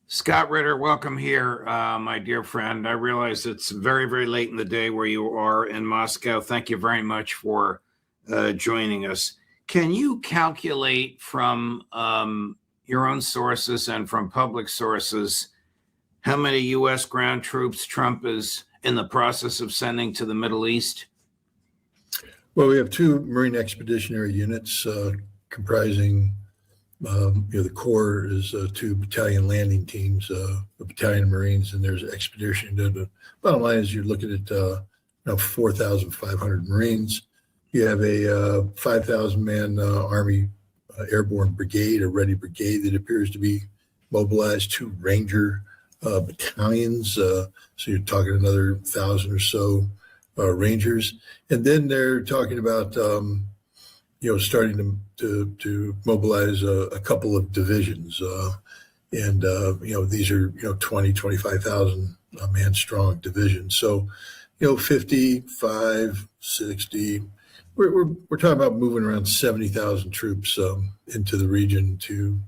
Scott Ritter, welcome here, my dear friend. I realize it's very, very late in the day where you are in Moscow. Thank you very much for joining us. Can you calculate from your own sources and from public sources how many U.S. ground troops Trump is in the process of sending to the Middle East? Well, we have two Marine Expeditionary Units comprising the Corps is two battalion landing teams, a battalion of Marines, and there's expedition. The bottom line is you're looking at 4,500 Marines. You have a 5,000-man Army Airborne Brigade, a ready brigade that appears to be mobilized, two Ranger battalions. So you're talking another 1,000 or so Rangers. And then they're talking about starting to mobilize a couple of divisions. These are, 20, 25,000 man strong divisions. So, 55, 60, we're talking about moving around 70,000 troops into the region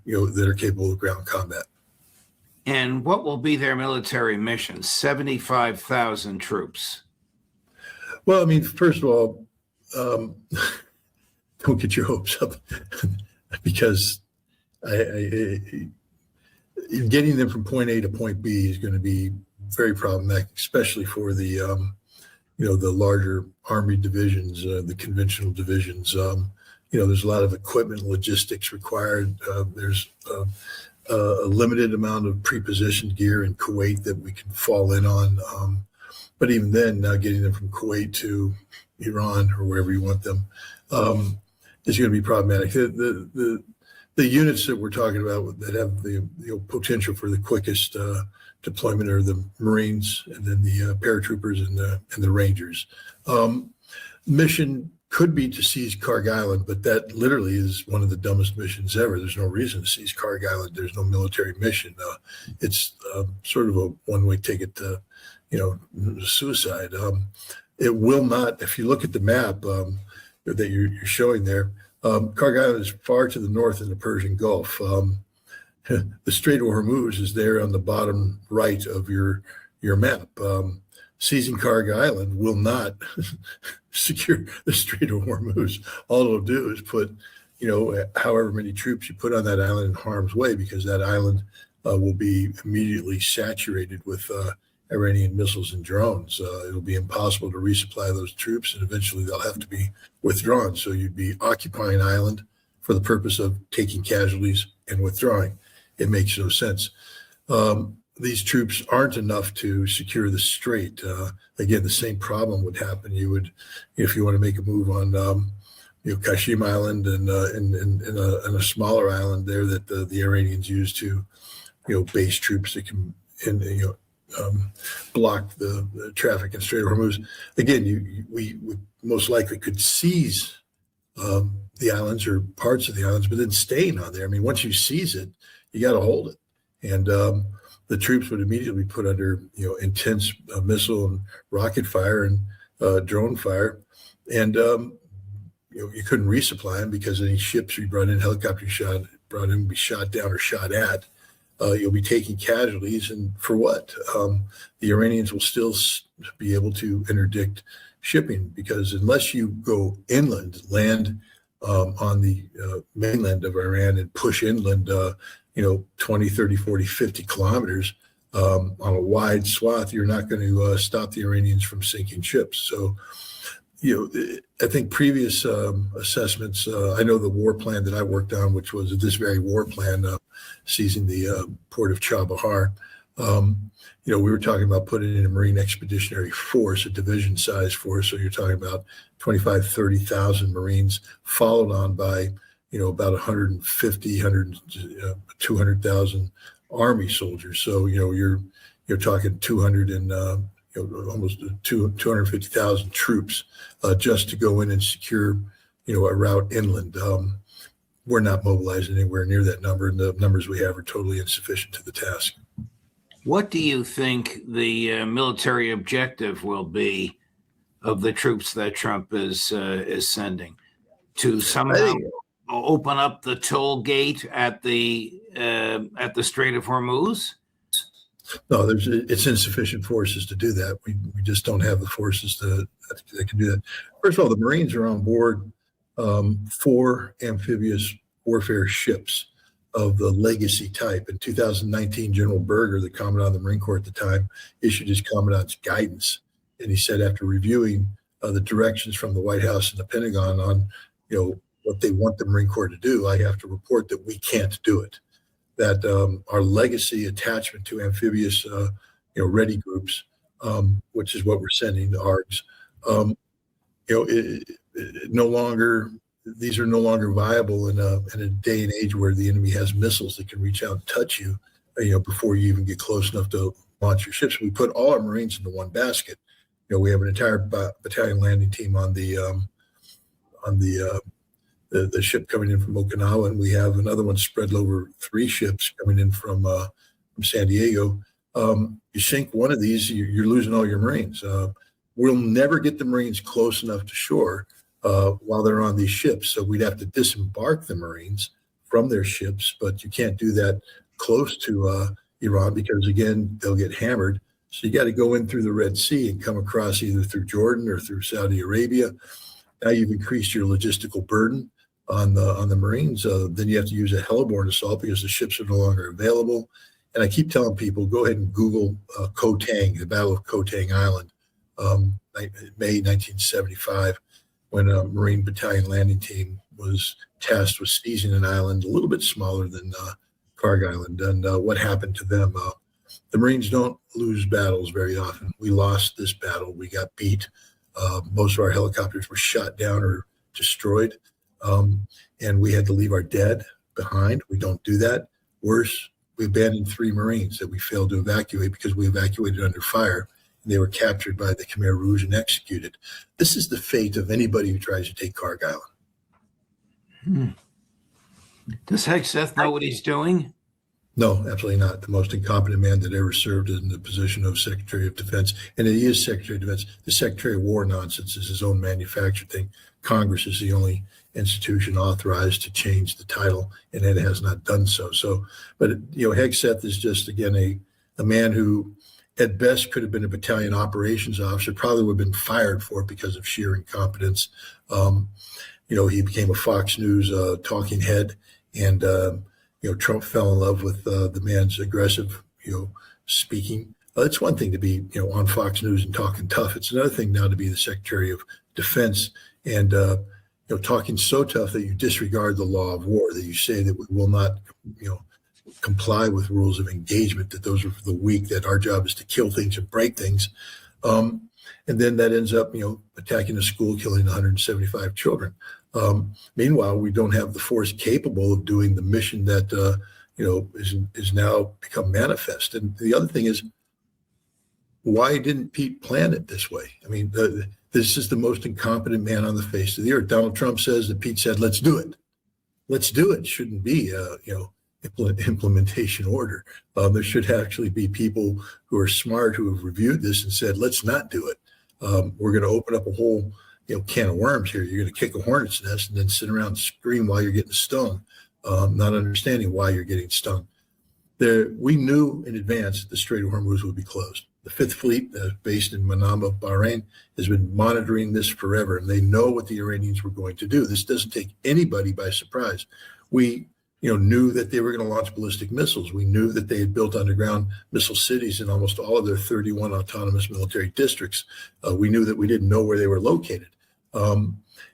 that are capable of ground combat. And what will be their military mission? 75,000 troops. Well, I mean, first of all, don't get your hopes up because getting them from point A to point B is going to be very problematic, especially for the larger Army divisions, the conventional divisions. There's a lot of equipment and logistics required. There's a limited amount of prepositioned gear in Kuwait that we can fall in on. But even then, now getting them from Kuwait to Iran or wherever you want them, is going to be problematic. The units that we're talking about that have the potential for the quickest deployment are the Marines, and then the paratroopers and the Rangers. Mission could be to seize Karg Island, but that literally is one of the dumbest missions ever. There's no reason to seize Karg Island. There's no military mission. It's sort of a one-way ticket to suicide. It will not. If you look at the map that you're showing there, Karg Island is far to the north in the Persian Gulf. The Strait of Hormuz is there on the bottom right of your map. Seizing Karg Island will not secure the Strait of Hormuz. All it'll do is put, however many troops you put on that island in harm's way, because that island will be immediately saturated with Iranian missiles and drones. It'll be impossible to resupply those troops, and eventually they'll have to be withdrawn. So you'd be occupying island for the purpose of taking casualties and withdrawing. It makes no sense. These troops aren't enough to secure the strait. Again, the same problem would happen. You would, if you want to make a move on, Kashim Island and a smaller island there that the Iranians use to, base troops that can, block the traffic in Strait of Hormuz. Again, we most likely could seize the islands or parts of the islands, but then staying on there. I mean, once you seize it, you got to hold it. And the troops would immediately be put under, intense missile and rocket fire and drone fire. And, you couldn't resupply them because any ships you brought in, helicopters brought in, would be shot down or shot at. You'll be taking casualties, and for what? The Iranians will still be able to interdict shipping, because unless you go inland, land on the mainland of Iran and push inland, 20, 30, 40, 50 kilometers on a wide swath, you're not going to stop the Iranians from sinking ships. So, I think previous assessments, I know the war plan that I worked on, which was this very war plan, seizing the port of Chabahar. We were talking about putting in a Marine Expeditionary Force, a division-sized force. So you're talking about 25, 30,000 Marines, followed on by, about 150, 200,000 Army soldiers. So, you're talking 200 and almost 250,000 troops just to go in and secure, a route inland. We're not mobilizing anywhere near that number, and the numbers we have are totally insufficient to the task. What do you think the military objective will be of the troops that Trump is sending? To somehow open up the toll gate at the Strait of Hormuz? No, it's insufficient forces to do that. We just don't have the forces that can do that. First of all, the Marines are on board 4 amphibious warfare ships of the legacy type. In 2019, General Berger, the Commandant of the Marine Corps at the time, issued his Commandant's guidance, and he said after reviewing the directions from the White House and the Pentagon on what they want the Marine Corps to do, I have to report that we can't do it. That our legacy attachment to amphibious, ready groups, which is what we're sending to ARGs, no longer. These are no longer viable in a day and age where the enemy has missiles that can reach out and touch you, before you even get close enough to launch your ships. We put all our Marines into one basket. We have an entire battalion landing team on the ship coming in from Okinawa, and we have another one spread over 3 ships coming in from San Diego. You sink one of these, you're losing all your Marines. We'll never get the Marines close enough to shore while they're on these ships, so we'd have to disembark the Marines from their ships, but you can't do that close to Iran because, again, they'll get hammered. So you got to go in through the Red Sea and come across either through Jordan or through Saudi Arabia. Now you've increased your logistical burden on the Marines. Then you have to use a heliborne assault because the ships are no longer available. And I keep telling people, go ahead and Google Koh Tang, the Battle of Koh Tang Island, May 1975, when a Marine battalion landing team was tasked with seizing an island a little bit smaller than Karg Island. And what happened to them? The Marines don't lose battles very often. We lost this battle. We got beat. Most of our helicopters were shot down or destroyed. And we had to leave our dead behind. We don't do that. Worse, we abandoned 3 Marines that we failed to evacuate because we evacuated under fire. And they were captured by the Khmer Rouge and executed. This is the fate of anybody who tries to take Karg Island. Does Hegseth know what he's doing? No, absolutely not. The most incompetent man that ever served in the position of Secretary of Defense. And he is Secretary of Defense. The Secretary of War nonsense is his own manufactured thing. Congress is the only institution authorized to change the title, and it has not done so. But Hegseth is just, again, a man who at best could have been a battalion operations officer, probably would have been fired for it because of sheer incompetence. He became a Fox News talking head, and Trump fell in love with the man's aggressive, speaking. It's one thing to be, on Fox News and talking tough. It's another thing now to be the Secretary of Defense and, talking so tough that you disregard the law of war, that you say that we will not, comply with rules of engagement, that those are for the weak, that our job is to kill things and break things. And then that ends up, attacking a school, killing 175 children. Meanwhile, we don't have the force capable of doing the mission that, is now become manifest. And the other thing is, why didn't Pete plan it this way? I mean, this is the most incompetent man on the face of the earth. Donald Trump says that Pete said, let's do it. Let's do it. Shouldn't be, implementation order. There should actually be people who are smart who have reviewed this and said, let's not do it. We're going to open up a whole can of worms here. You're going to kick a hornet's nest and then sit around and scream while you're getting stung, not understanding why you're getting stung. We knew in advance that the Strait of Hormuz would be closed. The Fifth Fleet, based in Manama, Bahrain, has been monitoring this forever, and they know what the Iranians were going to do. This doesn't take anybody by surprise. We knew that they were going to launch ballistic missiles. We knew that they had built underground missile cities in almost all of their 31 autonomous military districts. We knew that we didn't know where they were located.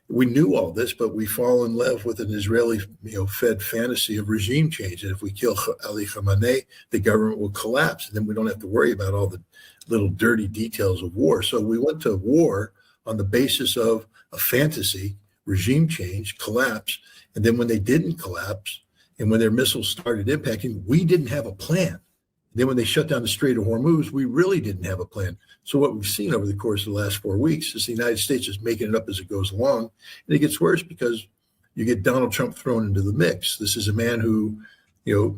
We knew all this, but we fall in love with an Israeli, fed fantasy of regime change. And if we kill Ali Khamenei, the government will collapse. And then we don't have to worry about all the little dirty details of war. So we went to war on the basis of a fantasy, regime change, collapse. And then when they didn't collapse, and when their missiles started impacting, we didn't have a plan. Then when they shut down the Strait of Hormuz, we really didn't have a plan. So what we've seen over the course of the last 4 weeks is the United States is making it up as it goes along. And it gets worse because you get Donald Trump thrown into the mix. This is a man who,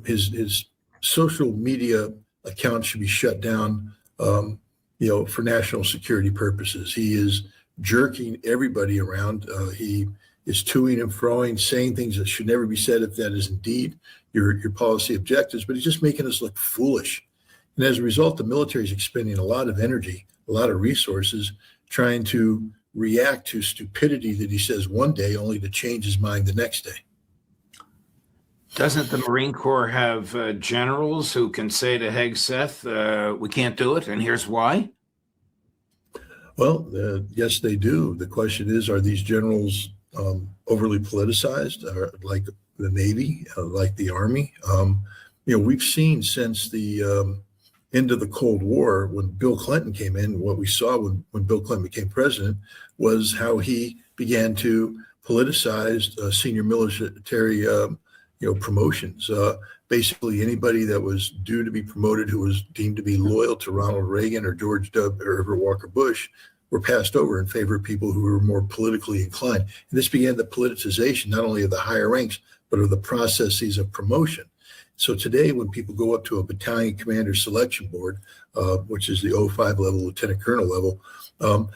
his social media account should be shut down, for national security purposes. He is jerking everybody around. He is toing and froing, saying things that should never be said if that is indeed your policy objectives, but he's just making us look foolish. And as a result, the military is expending a lot of energy, a lot of resources trying to react to stupidity that he says one day only to change his mind the next day. Doesn't the Marine Corps have generals who can say to Hegseth, we can't do it, and here's why? Well, yes, they do. The question is, are these generals overly politicized, like the Navy, like the Army? We've seen since the end of the Cold War, when Bill Clinton came in, what we saw when Bill Clinton became president was how he began to politicize senior military promotions. Basically, anybody that was due to be promoted who was deemed to be loyal to Ronald Reagan or George W. or Herbert Walker Bush were passed over in favor of people who were more politically inclined. And this began the politicization, not only of the higher ranks, but of the processes of promotion. So today, when people go up to a battalion commander selection board, which is the 05 level, lieutenant colonel level,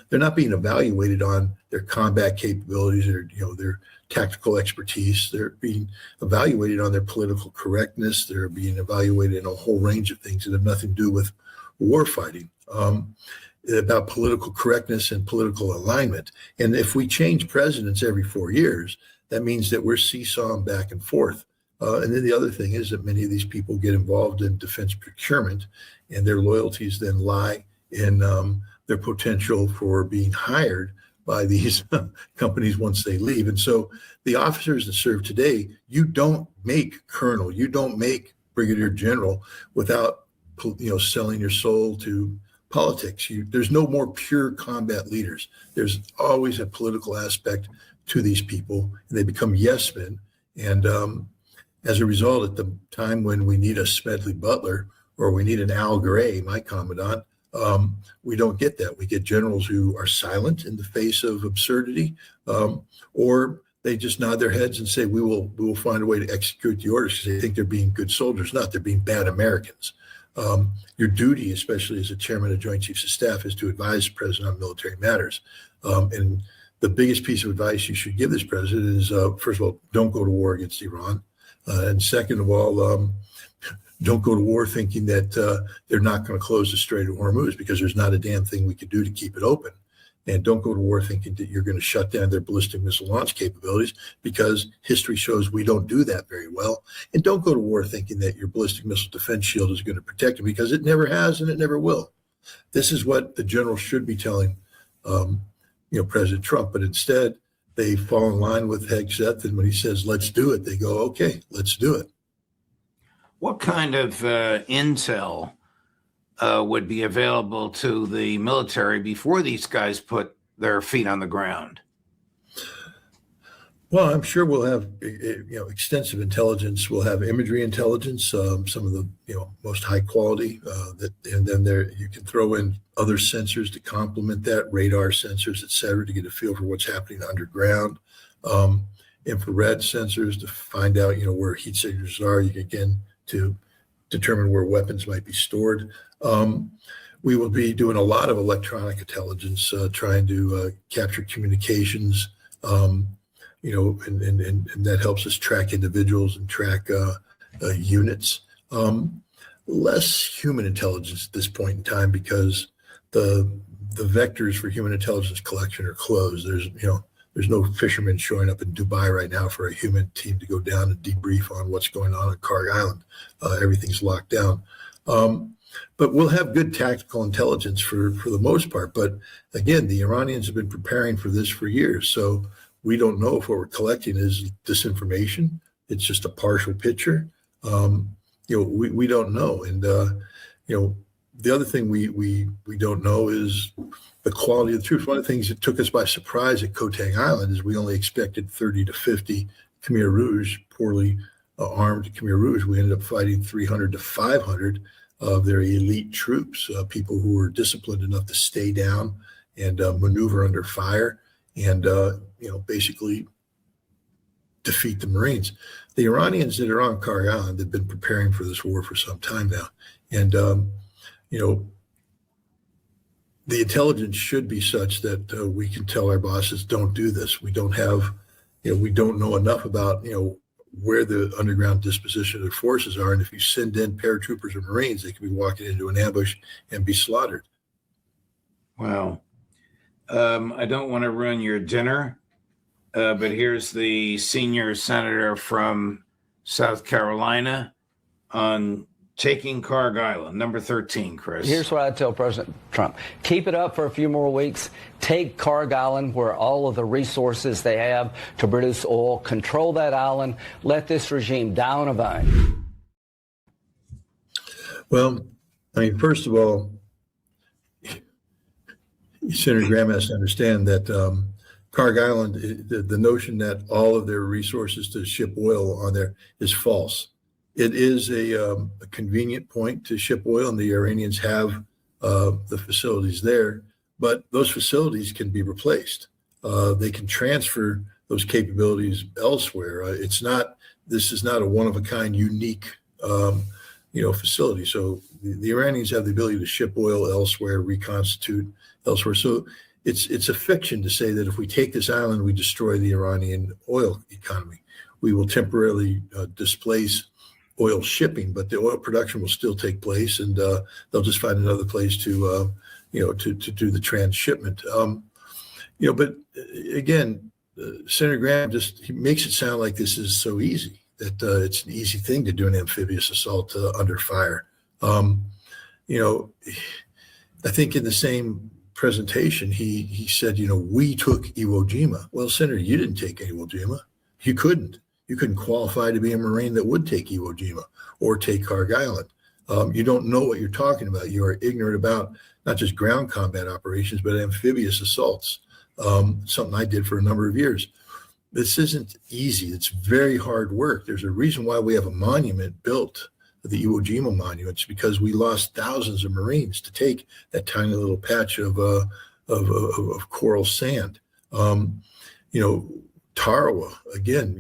they're not being evaluated on their combat capabilities or their tactical expertise. They're being evaluated on their political correctness. They're being evaluated in a whole range of things that have nothing to do with war fighting, about political correctness and political alignment. And if we change presidents every 4 years, that means that we're seesawing back and forth. And then the other thing is that many of these people get involved in defense procurement, and their loyalties then lie in their potential for being hired by these companies once they leave. And so the officers that serve today, you don't make colonel, you don't make brigadier general without selling your soul to politics. There's no more pure combat leaders. There's always a political aspect to these people, and they become yes men. And as a result, at the time when we need a Smedley Butler or we need an Al Gray, my commandant, we don't get that. We get generals who are silent in the face of absurdity, or they just nod their heads and say, we will find a way to execute the orders because they think they're being good soldiers. Not, they're being bad Americans. Your duty, especially as a chairman of Joint Chiefs of Staff, is to advise the president on military matters. And the biggest piece of advice you should give this president is, first of all, don't go to war against Iran. And second of all, don't go to war thinking that they're not going to close the Strait of Hormuz, because there's not a damn thing we could do to keep it open. And don't go to war thinking that you're going to shut down their ballistic missile launch capabilities, because history shows we don't do that very well. And don't go to war thinking that your ballistic missile defense shield is going to protect them, because it never has and it never will. This is what the general should be telling President Trump. But instead, they fall in line with Hegseth, and when he says, let's do it, they go, okay, let's do it. What kind of intel would be available to the military before these guys put their feet on the ground? Well, I'm sure we'll have extensive intelligence. We'll have imagery intelligence, some of the most high quality. And then you can throw in other sensors to complement that, radar sensors, et cetera, to get a feel for what's happening underground. Infrared sensors to find out where heat signatures are. You can, again, to determine where weapons might be stored. We will be doing a lot of electronic intelligence, trying to capture communications. And that helps us track individuals and track units. Less human intelligence at this point in time, because the vectors for human intelligence collection are closed. There's no fishermen showing up in Dubai right now for a human team to go down and debrief on what's going on Karg Island. Everything's locked down. But we'll have good tactical intelligence for the most part. But again, the Iranians have been preparing for this for years. So we don't know if what we're collecting is disinformation. It's just a partial picture. We don't know. And, the other thing we don't know is the quality of the troops. One of the things that took us by surprise at Koh Tang Island is we only expected 30 to 50 Khmer Rouge, poorly armed Khmer Rouge. We ended up fighting 300 to 500 of their elite troops, people who were disciplined enough to stay down and maneuver under fire and, basically defeat the Marines. The Iranians that are on Karg Island have been preparing for this war for some time now. And, the intelligence should be such that we can tell our bosses, don't do this. We don't have, we don't know enough about, where the underground disposition of their forces are. And if you send in paratroopers or Marines, they could be walking into an ambush and be slaughtered. Wow. I don't want to ruin your dinner, but here's the senior senator from South Carolina on taking Carg Island, number 13, Chris. Here's what I tell President Trump. Keep it up for a few more weeks. Take Carg Island, where all of the resources they have to produce oil. Control that island. Let this regime die on a vine. Well, I mean, first of all, Senator Graham has to understand that Carg Island, the notion that all of their resources to ship oil on there is false. It is a convenient point to ship oil, and the Iranians have the facilities there, but those facilities can be replaced. They can transfer those capabilities elsewhere. This is not a one-of-a-kind, unique, facility. So the Iranians have the ability to ship oil elsewhere, reconstitute elsewhere. So it's a fiction to say that if we take this island, we destroy the Iranian oil economy. We will temporarily displace oil shipping, but the oil production will still take place, and they'll just find another place to do the transshipment. But again, Senator Graham he makes it sound like this is so easy, that it's an easy thing to do an amphibious assault under fire. I think in the same presentation, he said, we took Iwo Jima. Well, Senator, you didn't take Iwo Jima. You couldn't. You couldn't qualify to be a Marine that would take Iwo Jima or take Carg Island. You don't know what you're talking about. You are ignorant about not just ground combat operations, but amphibious assaults, something I did for a number of years. This isn't easy. It's very hard work. There's a reason why we have a monument built, the Iwo Jima monument. It's because we lost thousands of Marines to take that tiny little patch of coral sand. Tarawa, again,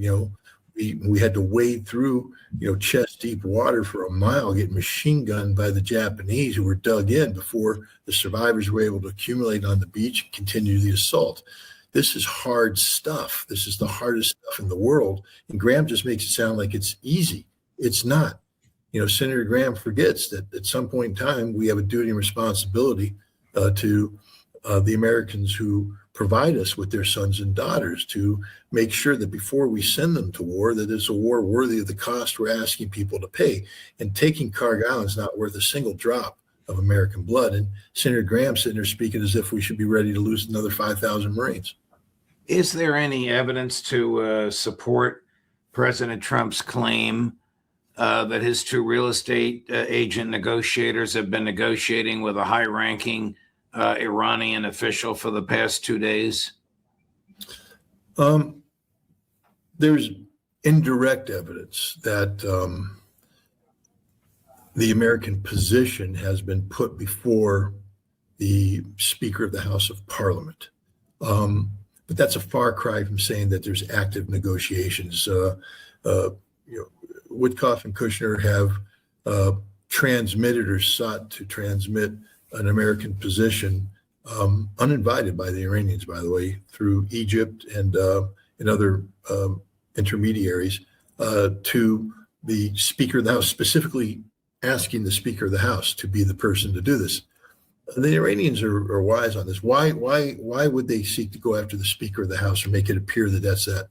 we had to wade through, chest deep water for a mile, get machine gunned by the Japanese who were dug in before the survivors were able to accumulate on the beach and continue the assault. This is hard stuff. This is the hardest stuff in the world. And Graham just makes it sound like it's easy. It's not. Senator Graham forgets that at some point in time, we have a duty and responsibility to the Americans who provide us with their sons and daughters, to make sure that before we send them to war, that it's a war worthy of the cost we're asking people to pay. And taking Carg Island is not worth a single drop of American blood. And Senator Graham sitting there speaking as if we should be ready to lose another 5,000 Marines. Is there any evidence to support President Trump's claim that his two real estate agent negotiators have been negotiating with a high-ranking Iranian official for the past 2 days? There's indirect evidence that the American position has been put before the Speaker of the House of Parliament. But that's a far cry from saying that there's active negotiations. Witkoff and Kushner have transmitted or sought to transmit an American position, uninvited by the Iranians, by the way, through Egypt and other intermediaries, to the Speaker of the House, specifically asking the Speaker of the House to be the person to do this. The Iranians are wise on this. Why would they seek to go after the Speaker of the House or make it appear that that's that?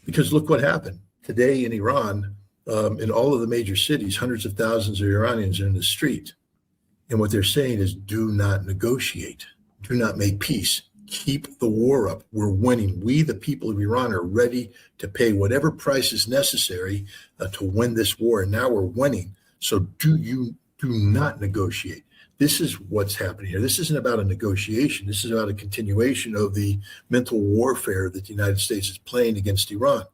Because look what happened today in Iran. In all of the major cities, hundreds of thousands of Iranians are in the street. And what they're saying is, do not negotiate. Do not make peace. Keep the war up. We're winning. We, the people of Iran, are ready to pay whatever price is necessary to win this war. And now we're winning. So do not negotiate. This is what's happening here. This isn't about a negotiation. This is about a continuation of the mental warfare that the United States is playing against Iran.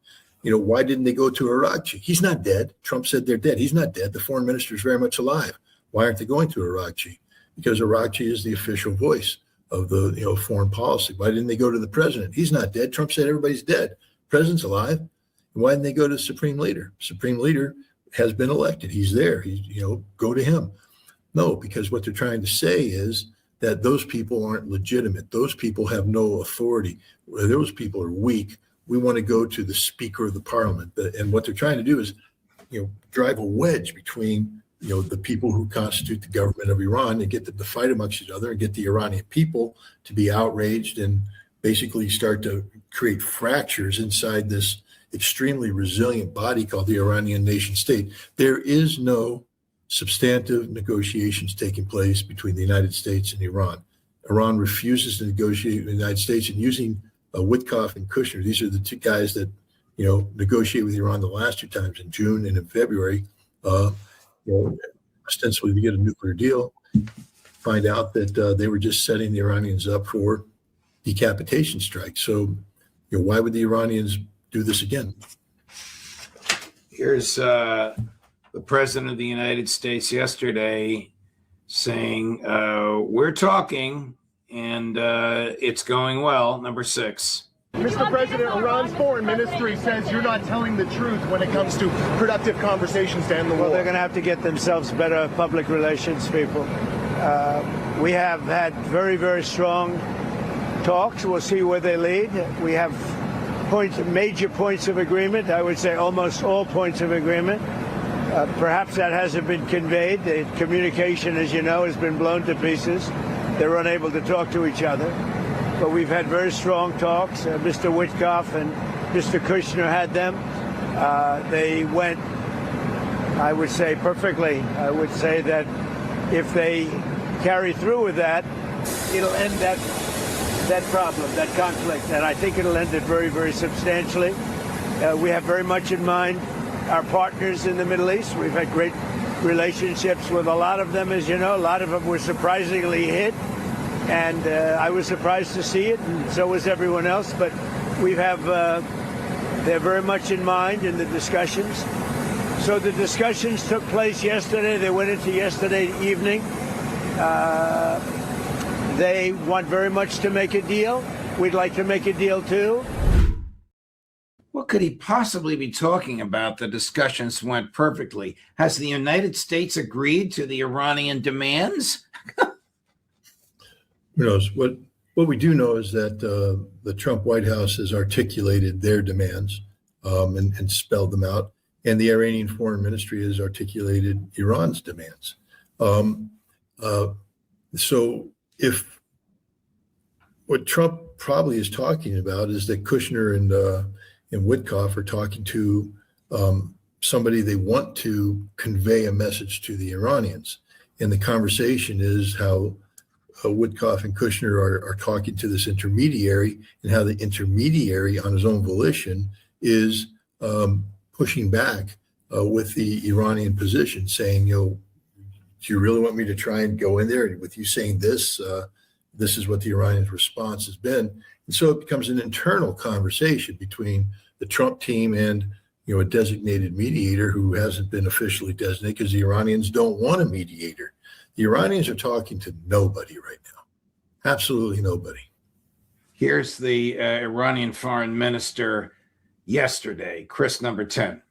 Why didn't they go to Arakchi? He's not dead. Trump said they're dead. He's not dead. The foreign minister is very much alive. Why aren't they going to Arakchi? Because Arakchi is the official voice of the foreign policy. Why didn't they go to the president? He's not dead. Trump said everybody's dead. President's alive. And why didn't they go to the Supreme Leader? Supreme Leader has been elected. He's there. Go to him. No, because what they're trying to say is that those people aren't legitimate. Those people have no authority. Those people are weak. we want to go to the Speaker of the Parliament. And what they're trying to do is, drive a wedge between, the people who constitute the government of Iran and get them to fight amongst each other and get the Iranian people to be outraged and basically start to create fractures inside this extremely resilient body called the Iranian nation state. There is no substantive negotiations taking place between the United States and Iran. Iran refuses to negotiate with the United States, and using Witkoff and Kushner, these are the two guys that negotiate with Iran the last two times, in June and in February, ostensibly to get a nuclear deal. Find out that they were just setting the Iranians up for decapitation strikes. So, why would the Iranians do this again? Here's the President of the United States yesterday saying, we're talking and it's going well. Number 6. Mr. President, Iran's foreign ministry says you're not telling the truth when it comes to productive conversations to end the war. Well, they're going to have to get themselves better public relations people. We have had very, very strong talks. We'll see where they lead. We have major points of agreement. I would say almost all points of agreement. Perhaps that hasn't been conveyed. The communication, as you know, has been blown to pieces. They're unable to talk to each other. But we've had very strong talks. Mr. Witkoff and Mr. Kushner had them. They went, I would say, perfectly. I would say that if they carry through with that, it'll end that problem, that conflict. And I think it'll end it very, very substantially. We have very much in mind our partners in the Middle East. We've had great relationships with a lot of them, as you know. A lot of them were surprisingly hit. And I was surprised to see it, and so was everyone else. But we have, they're very much in mind in the discussions. So the discussions took place yesterday. They went into yesterday evening. They want very much to make a deal. We'd like to make a deal too. What could he possibly be talking about? The discussions went perfectly. Has the United States agreed to the Iranian demands? Who knows? What we do know is that the Trump White House has articulated their demands and spelled them out, and the Iranian Foreign Ministry has articulated Iran's demands. So if what Trump probably is talking about is that Kushner and Witkoff are talking to somebody they want to convey a message to the Iranians, and the conversation is how Witkoff and Kushner are talking to this intermediary, and how the intermediary on his own volition is pushing back with the Iranian position, saying, do you really want me to try and go in there? And with you saying this, this is what the Iranian response has been. And so it becomes an internal conversation between the Trump team and a designated mediator who hasn't been officially designated, because the Iranians don't want a mediator. The Iranians are talking to nobody right now. Absolutely nobody. Here's the Iranian foreign minister yesterday. Chris, number 10.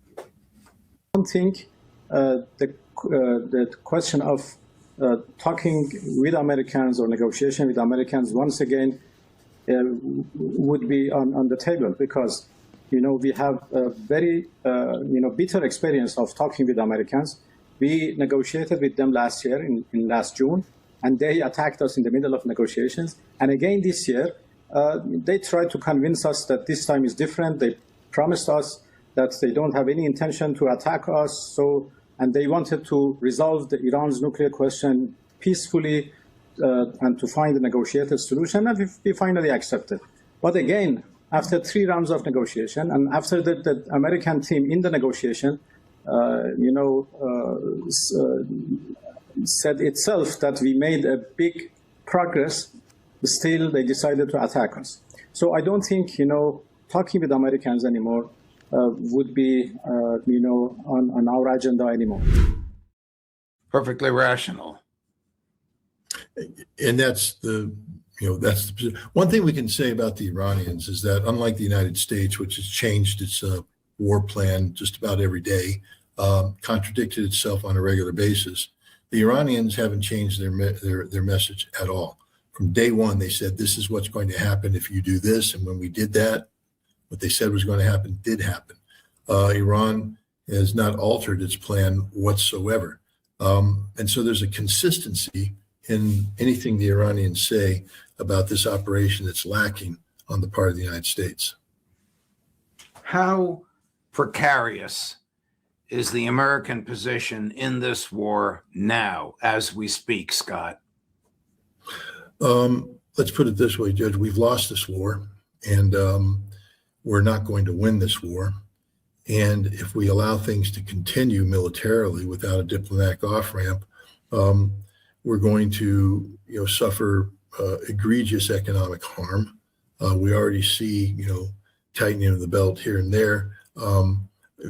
I don't think the question of talking with Americans or negotiation with Americans once again would be on the table, because we have a very bitter experience of talking with Americans. We negotiated with them last year in last June, and they attacked us in the middle of negotiations. And again this year, they tried to convince us that this time is different. They promised us that they don't have any intention to attack us. And they wanted to resolve Iran's nuclear question peacefully and to find a negotiated solution. And we finally accepted. But again, after 3 rounds of negotiation, and after the American team in the negotiation, said itself that we made a big progress, still they decided to attack us. So I don't think, talking with Americans anymore would be, on our agenda anymore. Perfectly rational. And that's the position. One thing we can say about the Iranians is that, unlike the United States, which has changed its war plan just about every day, contradicted itself on a regular basis, the Iranians haven't changed their message at all. From day one, they said, this is what's going to happen if you do this. And when we did that, what they said was going to happen did happen. Iran has not altered its plan whatsoever. And so there's a consistency in anything the Iranians say about this operation that's lacking on the part of the United States. How precarious is the American position in this war now as we speak, Scott? Let's put it this way, Judge. We've lost this war, and we're not going to win this war. And if we allow things to continue militarily without a diplomatic off-ramp, we're going to, suffer egregious economic harm. We already see, tightening of the belt here and there.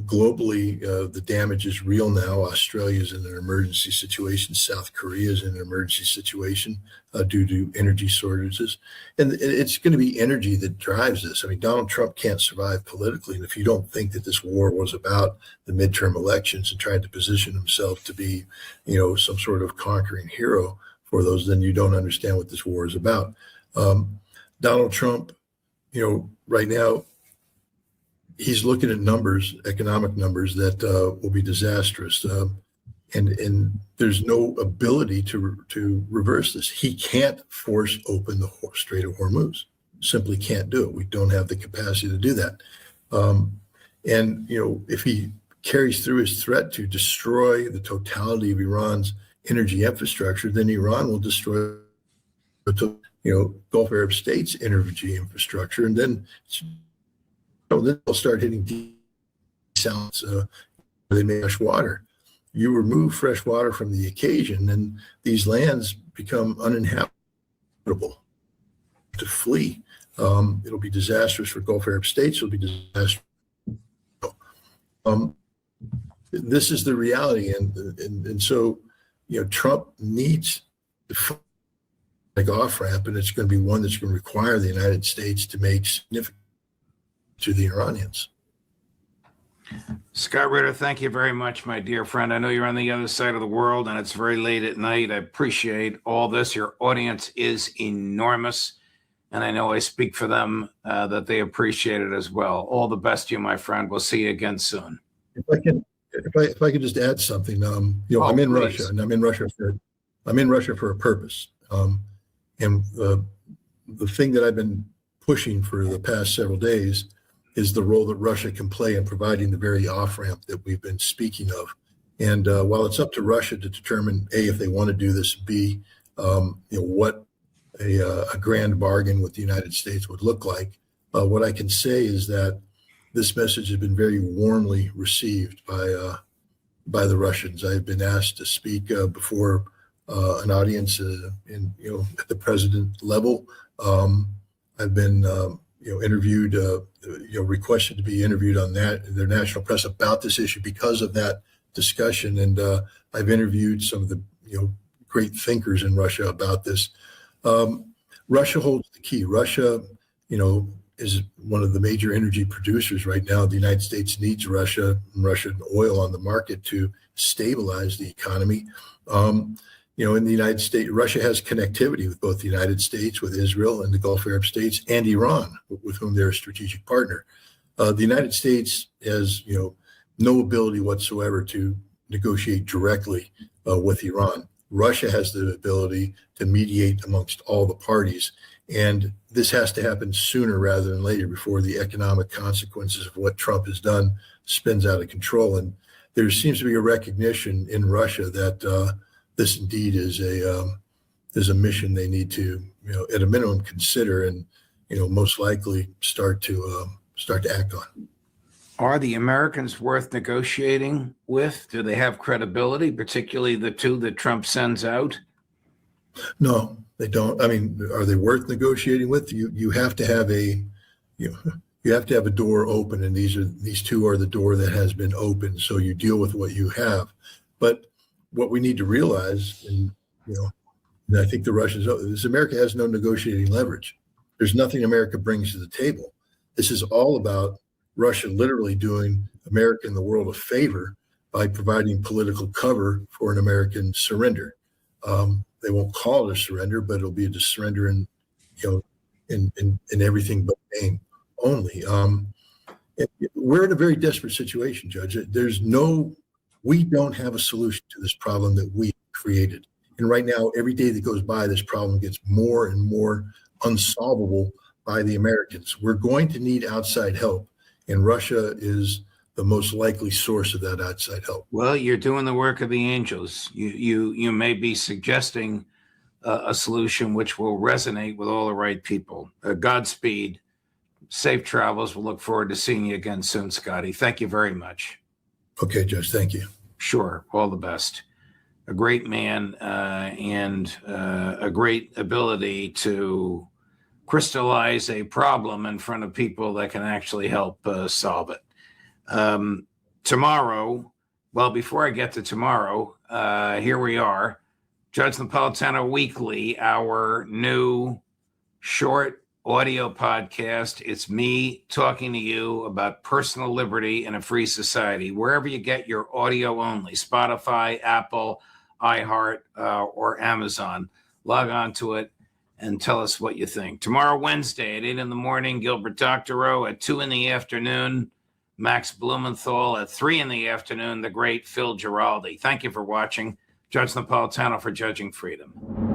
Globally, the damage is real now. Australia is in an emergency situation. South Korea is in an emergency situation due to energy shortages. And it's going to be energy that drives this. I mean, Donald Trump can't survive politically. And if you don't think that this war was about the midterm elections and tried to position himself to be, some sort of conquering hero for those, then you don't understand what this war is about. Donald Trump, right now, he's looking at numbers, economic numbers that will be disastrous, and there's no ability to reverse this. He can't force open the Strait of Hormuz. Simply can't do it. We don't have the capacity to do that. And if he carries through his threat to destroy the totality of Iran's energy infrastructure, then Iran will destroy the Gulf Arab states' energy infrastructure, and then then they'll start hitting desalts where they make fresh water. You remove fresh water from the occasion, and these lands become uninhabitable to flee. It'll be disastrous for Gulf Arab states. It'll be disastrous. This is the reality, and so Trump needs to make off ramp, and it's going to be one that's going to require the United States to make significant to the Iranians. Scott Ritter, thank you very much, my dear friend. I know you're on the other side of the world and it's very late at night. I appreciate all this. Your audience is enormous, and I know I speak for them that they appreciate it as well. All the best to you, my friend. We'll see you again soon. If I could just add something, I'm in please. Russia, and I'm in Russia for a purpose. And the thing that I've been pushing for the past several days is the role that Russia can play in providing the very off-ramp that we've been speaking of. And while it's up to Russia to determine, A, if they want to do this, B, what a grand bargain with the United States would look like, what I can say is that this message has been very warmly received by the Russians. I've been asked to speak before an audience at the president level. I've been interviewed, requested to be interviewed on their national press about this issue because of that discussion. And I've interviewed some of the great thinkers in Russia about this. Russia holds the key. Russia, is one of the major energy producers right now. The United States needs Russia and Russian oil on the market to stabilize the economy. In the United States, Russia has connectivity with both the United States, with Israel and the Gulf Arab states, and Iran, with whom they're a strategic partner. The United States has, no ability whatsoever to negotiate directly with Iran. Russia has the ability to mediate amongst all the parties, and this has to happen sooner rather than later before the economic consequences of what Trump has done spins out of control. And there seems to be a recognition in Russia that this indeed is a mission they need to, at a minimum consider and, most likely start to act on. Are the Americans worth negotiating with? Do they have credibility, particularly the two that Trump sends out? No, they don't. I mean, are they worth negotiating with? You have to have you have to have a door open, and these two are the door that has been opened. So you deal with what you have. But what we need to realize, and I think the Russians, is America has no negotiating leverage. There's nothing America brings to the table. This is all about Russia literally doing America and the world a favor by providing political cover for an American surrender. They won't call it a surrender, but it'll be a surrender in, in everything but name only. We're in a very desperate situation, Judge. We don't have a solution to this problem that we created. And right now, every day that goes by, this problem gets more and more unsolvable by the Americans. We're going to need outside help, and Russia is the most likely source of that outside help. Well, you're doing the work of the angels. You may be suggesting a solution which will resonate with all the right people. Godspeed. Safe travels. We'll look forward to seeing you again soon, Scotty. Thank you very much. Okay, Judge. Thank you. Sure. All the best. A great man and a great ability to crystallize a problem in front of people that can actually help solve it. Tomorrow, well, before I get to tomorrow, here we are. Judge Napolitano Weekly, our new short audio podcast. It's me talking to you about personal liberty in a free society, wherever you get your audio only, Spotify, Apple, iHeart, or Amazon. Log on to it and tell us what you think. Tomorrow, Wednesday at 8 in the morning, Gilbert Doctorow at 2 in the afternoon, Max Blumenthal at 3 in the afternoon, the great Phil Giraldi. Thank you for watching. Judge Napolitano for Judging Freedom.